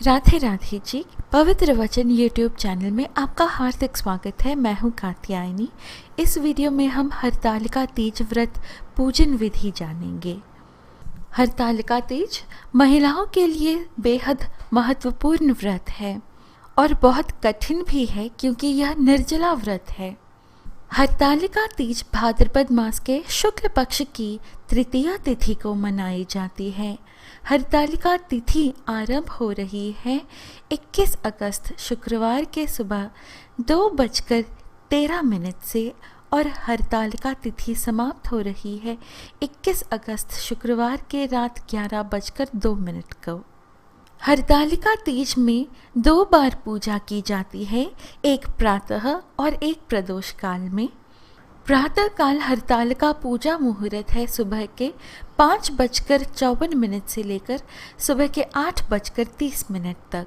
राधे राधे जी। पवित्र वचन YouTube channel में आपका हार्दिक स्वागत है। मैं हूं कात्यायनी। इस वीडियो में हम हरतालिका तीज व्रत पूजन विधि जानेंगे। हरतालिका तीज महिलाओं के लिए बेहद महत्वपूर्ण व्रत है और बहुत कठिन भी है क्योंकि यह निर्जला व्रत है। हरतालिका तीज भाद्रपद मास के शुक्ल पक्ष की तृतीया तिथि को मनाई जाती है। हरतालिका तिथि आरंभ हो रही है 21 अगस्त शुक्रवार के सुबह 2:13 से और हरतालिका तिथि समाप्त हो रही है 21 अगस्त शुक्रवार के रात 11:02 को। हरतालिका तीज में 2 बार पूजा की जाती है, एक प्रातः और एक प्रदोष काल में। प्रातः काल हरतालिका पूजा मुहूर्त है सुबह के 5:54 से लेकर सुबह के 8:30 तक।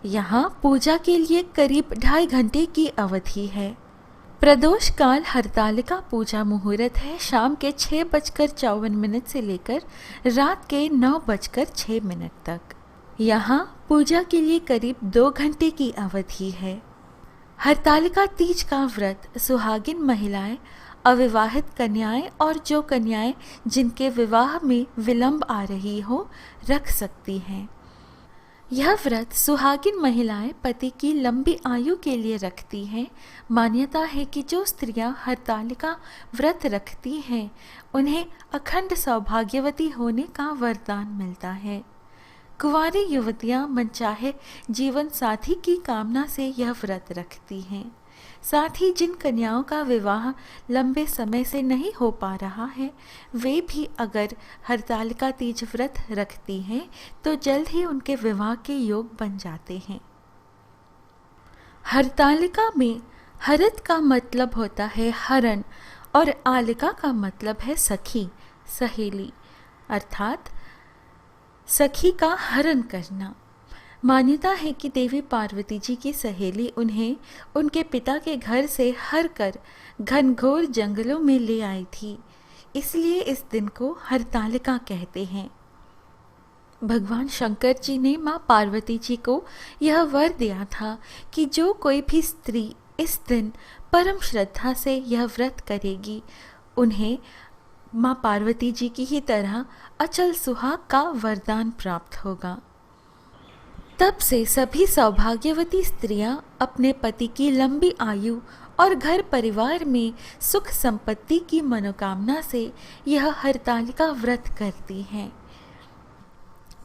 यहाँ पूजा के लिए करीब 2.5 घंटे की अवधि है। प्रदोष काल हरतालिका पूजा मुहूर्त है शाम के 6:54 से लेकर रात के 9:06 तक। यहाँ पूजा के लिए करीब 2 घंटे की अवधि है। हरतालिका तीज का व्रत सुहागिन महिलाएं, अविवाहित कन्याएं और जो कन्याएं जिनके विवाह में विलंब आ रही हो रख सकती हैं। यह व्रत सुहागिन महिलाएं पति की लंबी आयु के लिए रखती हैं। मान्यता है कि जो स्त्रियां हरतालिका व्रत रखती हैं उन्हें अखंड सौभाग्यवती होने का वरदान मिलता है। कुंवारी युवतियां मनचाहे जीवन साथी की कामना से यह व्रत रखती हैं। साथ ही जिन कन्याओं का विवाह लंबे समय से नहीं हो पा रहा है वे भी अगर हरतालिका तीज व्रत रखती हैं तो जल्द ही उनके विवाह के योग बन जाते हैं। हरतालिका में हरित का मतलब होता है हरण और आलिका का मतलब है सखी, सहेली, अर्थात सखी का हरण करना। मान्यता है कि देवी पार्वती जी की सहेली उन्हें उनके पिता के घर से हर कर घनघोर जंगलों में ले आई थी, इसलिए इस दिन को हरतालिका कहते हैं। भगवान शंकर जी ने माँ पार्वती जी को यह वर दिया था कि जो कोई भी स्त्री इस दिन परम श्रद्धा से यह व्रत करेगी उन्हें माँ पार्वती जी की ही तरह अचल सुहाग का वरदान प्राप्त होगा। तब से सभी सौभाग्यवती स्त्रियां अपने पति की लंबी आयु और घर परिवार में सुख संपत्ति की मनोकामना से यह हरतालिका व्रत करती हैं।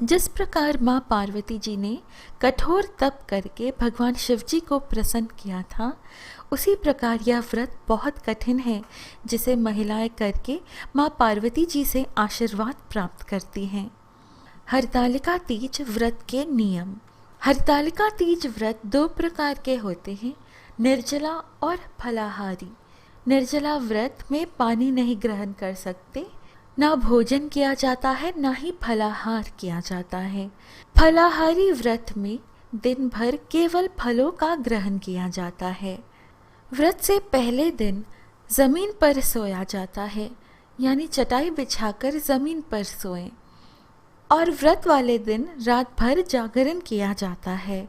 जिस प्रकार माँ पार्वती जी ने कठोर तप करके भगवान शिव जी को प्रसन्न किया था, उसी प्रकार यह व्रत बहुत कठिन है जिसे महिलाएं करके माँ पार्वती जी से आशीर्वाद प्राप्त करती हैं। हरतालिका तीज व्रत के नियम। हरतालिका तीज व्रत 2 प्रकार के होते हैं, निर्जला और फलाहारी। निर्जला व्रत में पानी नहीं ग्रहण कर सकते, ना भोजन किया जाता है ना ही फलाहार किया जाता है। फलाहारी व्रत में दिन भर केवल फलों का ग्रहण किया जाता है। व्रत से पहले दिन जमीन पर सोया जाता है, यानी चटाई बिछाकर जमीन पर सोएं, और व्रत वाले दिन रात भर जागरण किया जाता है।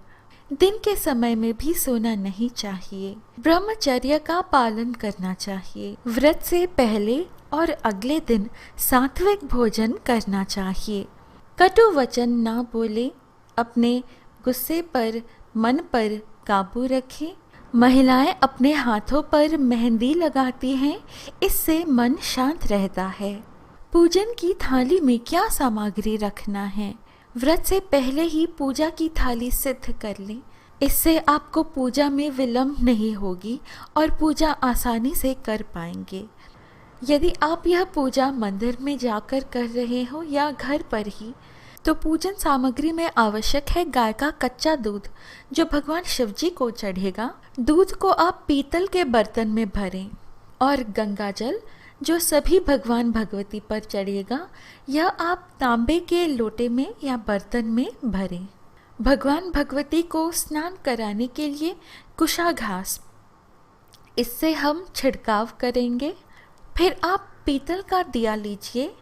दिन के समय में भी सोना नहीं चाहिए। ब्रह्मचर्य का पालन करना चाहिए। व्रत से पहले और अगले दिन सात्विक भोजन करना चाहिए। कटु वचन ना बोले, अपने गुस्से पर मन पर काबू रखें। महिलाएं अपने हाथों पर मेहंदी लगाती हैं, इससे मन शांत रहता है। पूजन की थाली में क्या सामग्री रखना है? व्रत से पहले ही पूजा की थाली सिद्ध कर लें, इससे आपको पूजा में विलंब नहीं होगी और पूजा आसानी से कर पाएंगे। यदि आप यह पूजा मंदिर में जाकर कर रहे हो या घर पर ही, तो पूजन सामग्री में आवश्यक है गाय का कच्चा दूध जो भगवान शिव जी को चढ़ेगा। दूध को आप पीतल के बर्तन में भरें और गंगा जल जो सभी भगवान भगवती पर चढ़ेगा यह आप तांबे के लोटे में या बर्तन में भरें। भगवान भगवती को स्नान कराने के लिए कुशा घास, इससे हम छिड़काव करेंगे। फिर आप पीतल का दिया लीजिए,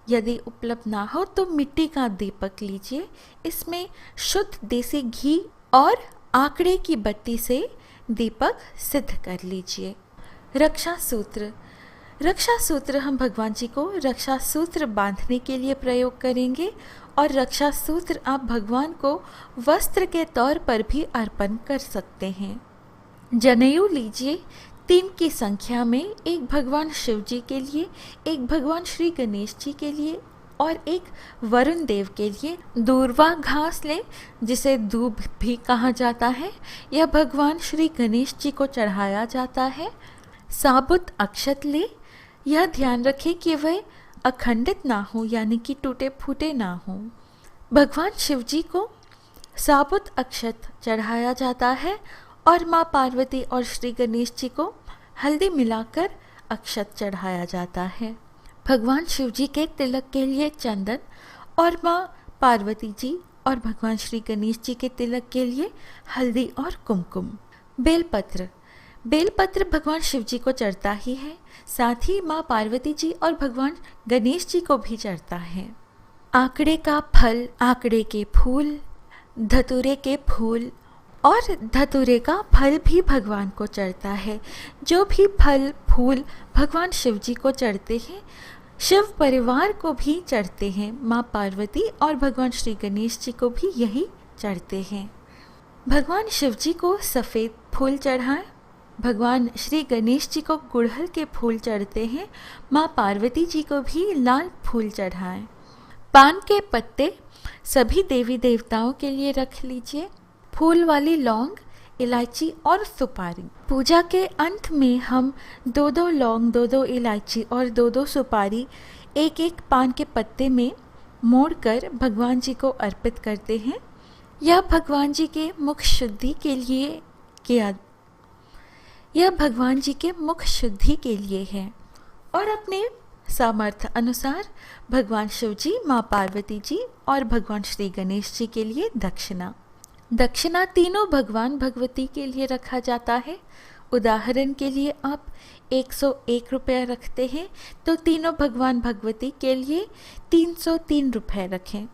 यदि उपलब्ध ना हो तो मिट्टी का दीपक लीजिए। इसमें शुद्ध देसी घी और आंकड़े की बत्ती से दीपक सिद्ध कर लीजिए। रक्षा सूत्र। रक्षा सूत्र हम भगवान जी को रक्षा सूत्र बांधने के लिए प्रयोग करेंगे और रक्षा सूत्र आप भगवान को वस्त्र के तौर पर भी अर्पण कर सकते हैं। जनेऊ लीजिए 3 की संख्या में, एक भगवान शिव जी के लिए, एक भगवान श्री गणेश जी के लिए और एक वरुण देव के लिए। दूर्वा घास लें, जिसे दूब भी कहा जाता है, यह भगवान श्री गणेश जी को चढ़ाया जाता है। साबुत अक्षत ले, यह ध्यान रखें कि वह अखंडित ना हो, यानी कि टूटे फूटे ना हो। भगवान शिव जी को साबुत अक्षत चढ़ाया जाता है और माँ पार्वती और श्री गणेश जी को हल्दी मिलाकर अक्षत चढ़ाया जाता है। भगवान शिव जी के तिलक के लिए चंदन और माँ पार्वती जी और भगवान श्री गणेश जी के तिलक के लिए हल्दी और कुमकुम। बेलपत्र। बेलपत्र भगवान शिव जी को चढ़ता ही है, साथ ही माँ पार्वती जी और भगवान गणेश जी को भी चढ़ता है। आंकड़े का फल, आंकड़े के फूल, धतूरे के फूल और धतूरे का फल भी भगवान को चढ़ता है। जो भी फल फूल भगवान शिव जी को चढ़ते हैं, शिव परिवार को भी चढ़ते हैं। माँ पार्वती और भगवान श्री गणेश जी को भी यही चढ़ते हैं। भगवान शिव जी को सफ़ेद फूल चढ़ाएं, भगवान श्री गणेश जी को गुड़हल के फूल चढ़ते हैं। माँ पार्वती जी को भी लाल फूल चढ़ाएं। पान के पत्ते सभी देवी देवताओं के लिए रख लीजिए। फूल वाली लौंग, इलायची और सुपारी। पूजा के अंत में हम 2-2 लौंग, 2-2 इलायची और 2-2 सुपारी एक एक पान के पत्ते में मोड़कर भगवान जी को अर्पित करते हैं। यह भगवान जी के मुख शुद्धि के लिए है और अपने सामर्थ्य अनुसार भगवान शिव जी, माँ पार्वती जी और भगवान श्री गणेश जी के लिए दक्षिणा तीनों भगवान भगवती के लिए रखा जाता है। उदाहरण के लिए आप 101 रुपये रखते हैं तो तीनों भगवान भगवती के लिए 303 रुपये रखें।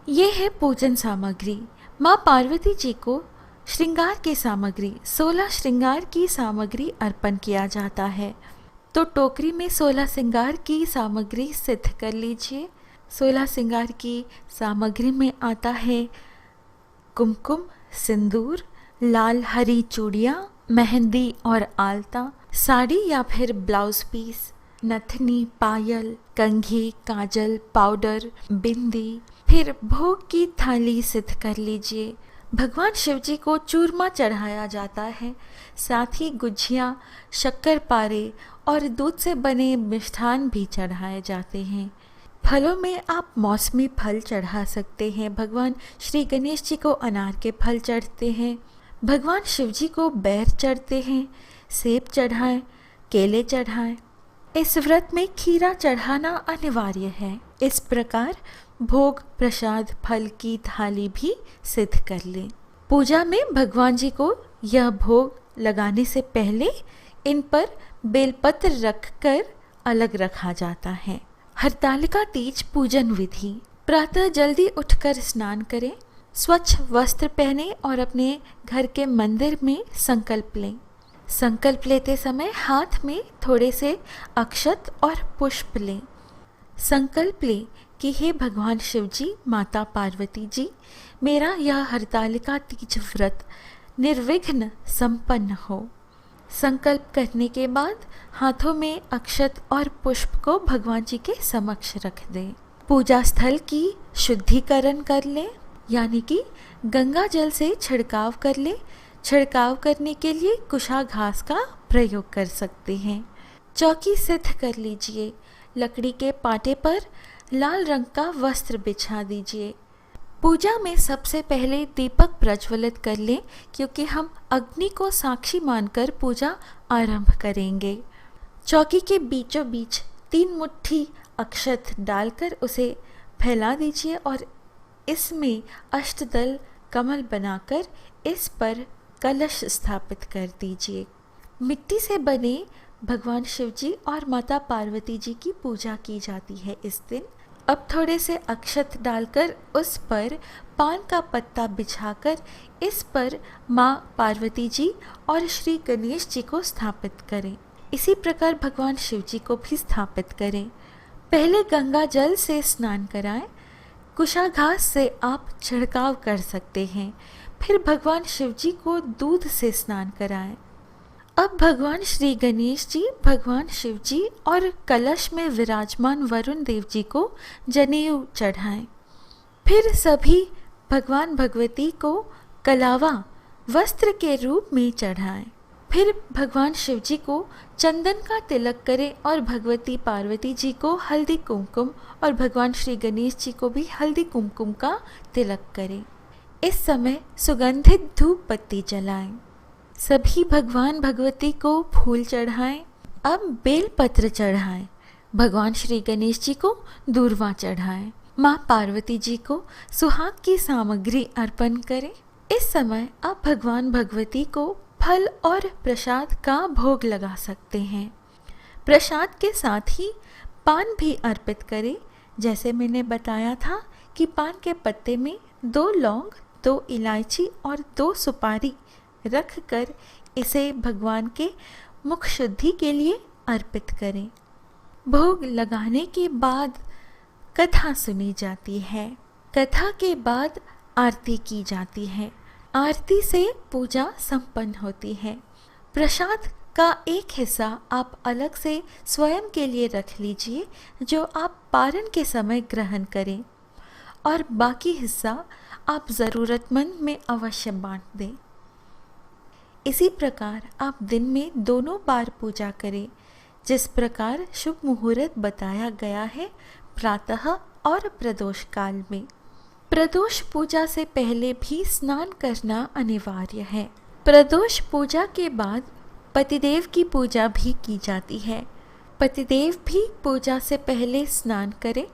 ये है पूजन सामग्री। माँ पार्वती जी को श्रृंगार की सामग्री 16 श्रृंगार की सामग्री अर्पण किया जाता है, तो टोकरी में 16 श्रृंगार की सामग्री सिद्ध कर लीजिए। 16 श्रृंगार की सामग्री में आता है कुमकुम, सिंदूर, लाल हरी चूड़ियाँ, मेहंदी और आलता, साड़ी या फिर ब्लाउज पीस, नथनी, पायल, कंघी, काजल, पाउडर, बिंदी। फिर भोग की थाली सिद्ध कर लीजिए। भगवान शिव जी को चूरमा चढ़ाया जाता है, साथ ही गुझिया, शक्कर पारे और दूध से बने मिष्ठान भी चढ़ाए जाते हैं। फलों में आप मौसमी फल चढ़ा सकते हैं। भगवान श्री गणेश जी को अनार के फल चढ़ते हैं, भगवान शिव जी को बैर चढ़ते हैं, सेब चढ़ाएं, केले चढ़ाएं। इस व्रत में खीरा चढ़ाना अनिवार्य है। इस प्रकार भोग, प्रसाद, फल की थाली भी सिद्ध कर लें। पूजा में भगवान जी को यह भोग लगाने से पहले इन पर बेलपत्र रखकर अलग रखा जाता है। हरतालिका तीज पूजन विधि। प्रातः जल्दी उठकर स्नान करें, स्वच्छ वस्त्र पहने और अपने घर के मंदिर में संकल्प लें। संकल्प लेते समय हाथ में थोड़े से अक्षत और पुष्प लें। संकल्प लें कि हे भगवान शिव जी, माता पार्वती जी, मेरा यह हरतालिका तीज व्रत निर्विघ्न संपन्न हो। संकल्प करने के बाद हाथों में अक्षत और पुष्प को भगवान जी के समक्ष रख दें। पूजा स्थल की शुद्धिकरण कर लें, यानी कि गंगा जल से छिड़काव कर लें। छिड़काव करने के लिए कुशा घास का प्रयोग कर सकते हैं। चौकी सिद्ध कर लीजिए। लकड़ी के पाटे पर लाल रंग का वस्त्र बिछा दीजिए। पूजा में सबसे पहले दीपक प्रज्वलित कर लें, क्योंकि हम अग्नि को साक्षी मानकर पूजा आरंभ करेंगे। चौकी के बीचों बीच 3 मुट्ठी अक्षत डालकर उसे फैला दीजिए और इसमें अष्टदल कमल बनाकर इस पर कलश स्थापित कर दीजिए। मिट्टी से बने भगवान शिव जी और माता पार्वती जी की पूजा की जाती है इस दिन। अब थोड़े से अक्षत डालकर उस पर पान का पत्ता बिछाकर इस पर माँ पार्वती जी और श्री गणेश जी को स्थापित करें। इसी प्रकार भगवान शिव जी को भी स्थापित करें। पहले गंगा जल से स्नान कराएं, कुशाघास से आप छिड़काव कर सकते हैं। फिर भगवान शिव जी को दूध से स्नान कराएं। अब भगवान श्री गणेश जी, भगवान शिव जी और कलश में विराजमान वरुण देव जी को जनेऊ चढ़ाएं। फिर सभी भगवान भगवती को कलावा वस्त्र के रूप में चढ़ाएं। फिर भगवान शिव जी को चंदन का तिलक करें और भगवती पार्वती जी को हल्दी कुमकुम और भगवान श्री गणेश जी को भी हल्दी कुमकुम का तिलक करें। इस समय सुगंधित धूप बत्ती जलाएं। सभी भगवान भगवती को फूल चढ़ाएं। अब बेलपत्र चढ़ाएं। भगवान श्री गणेश जी को दूर्वा चढ़ाएं। माँ पार्वती जी को सुहाग की सामग्री अर्पण करें। इस समय आप भगवान भगवती को फल और प्रसाद का भोग लगा सकते हैं। प्रसाद के साथ ही पान भी अर्पित करें। जैसे मैंने बताया था कि पान के पत्ते में 2 लौंग, 2 इलायची और 2 सुपारी रख कर इसे भगवान के मुख शुद्धि के लिए अर्पित करें। भोग लगाने के बाद कथा सुनी जाती है। कथा के बाद आरती की जाती है। आरती से पूजा संपन्न होती है। प्रसाद का एक हिस्सा आप अलग से स्वयं के लिए रख लीजिए, जो आप पारण के समय ग्रहण करें, और बाकी हिस्सा आप ज़रूरतमंद में अवश्य बांट दें। इसी प्रकार आप दिन में दोनों बार पूजा करें, जिस प्रकार शुभ मुहूर्त बताया गया है, प्रातः और प्रदोष काल में। प्रदोष पूजा से पहले भी स्नान करना अनिवार्य है। प्रदोष पूजा के बाद पतिदेव की पूजा भी की जाती है। पतिदेव भी पूजा से पहले स्नान करें।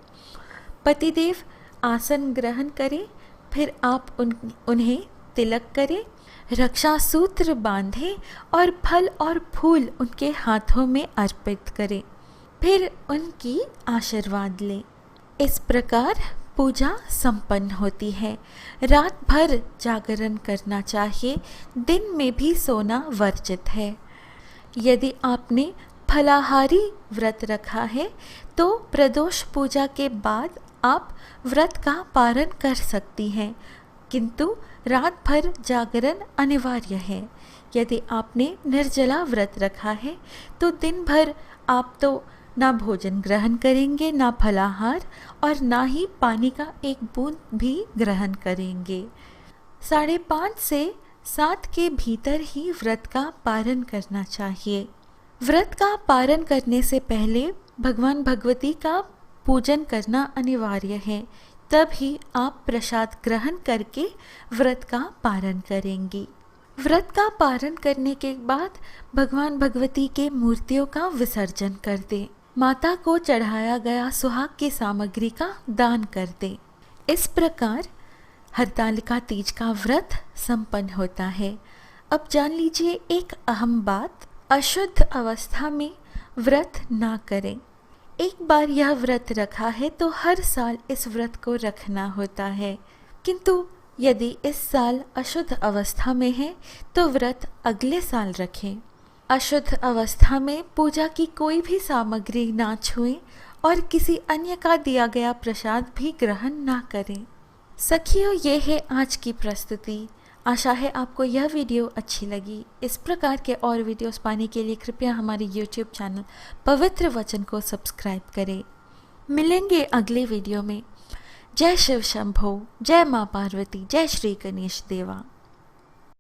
पतिदेव आसन ग्रहण करें। फिर आप उन्हें तिलक करें, रक्षा सूत्र बांधें और फल और फूल उनके हाथों में अर्पित करें। फिर उनकी आशीर्वाद लें। इस प्रकार पूजा संपन्न होती है। रात भर जागरण करना चाहिए। दिन में भी सोना वर्जित है। यदि आपने फलाहारी व्रत रखा है तो प्रदोष पूजा के बाद आप व्रत का पारण कर सकती हैं, किंतु रात भर जागरण अनिवार्य है। यदि आपने निर्जला व्रत रखा है तो दिन भर आप तो ना भोजन ग्रहण करेंगे, ना फलाहार, और ना ही पानी का एक बूंद भी ग्रहण करेंगे। 5:30 से 7 के भीतर ही व्रत का पारण करना चाहिए। व्रत का पारण करने से पहले भगवान भगवती का पूजन करना अनिवार्य है, तभी आप प्रसाद ग्रहण करके व्रत का पारण करेंगी। व्रत का पारण करने के बाद भगवान भगवती के मूर्तियों का विसर्जन कर दें। माता को चढ़ाया गया सुहाग की सामग्री का दान कर दें। इस प्रकार हरतालिका तीज का व्रत संपन्न होता है। अब जान लीजिए एक अहम बात, अशुद्ध अवस्था में व्रत ना करें। एक बार यह व्रत रखा है तो हर साल इस व्रत को रखना होता है, किंतु यदि इस साल अशुद्ध अवस्था में है तो व्रत अगले साल रखें। अशुद्ध अवस्था में पूजा की कोई भी सामग्री ना छुएं और किसी अन्य का दिया गया प्रसाद भी ग्रहण ना करें। सखियों, ये है आज की प्रस्तुति। आशा है आपको यह वीडियो अच्छी लगी। इस प्रकार के और वीडियोस पाने के लिए कृपया हमारे YouTube चैनल पवित्र वचन को सब्सक्राइब करें। मिलेंगे अगले वीडियो में। जय शिव शंभो, जय माँ पार्वती, जय श्री गणेश देवा।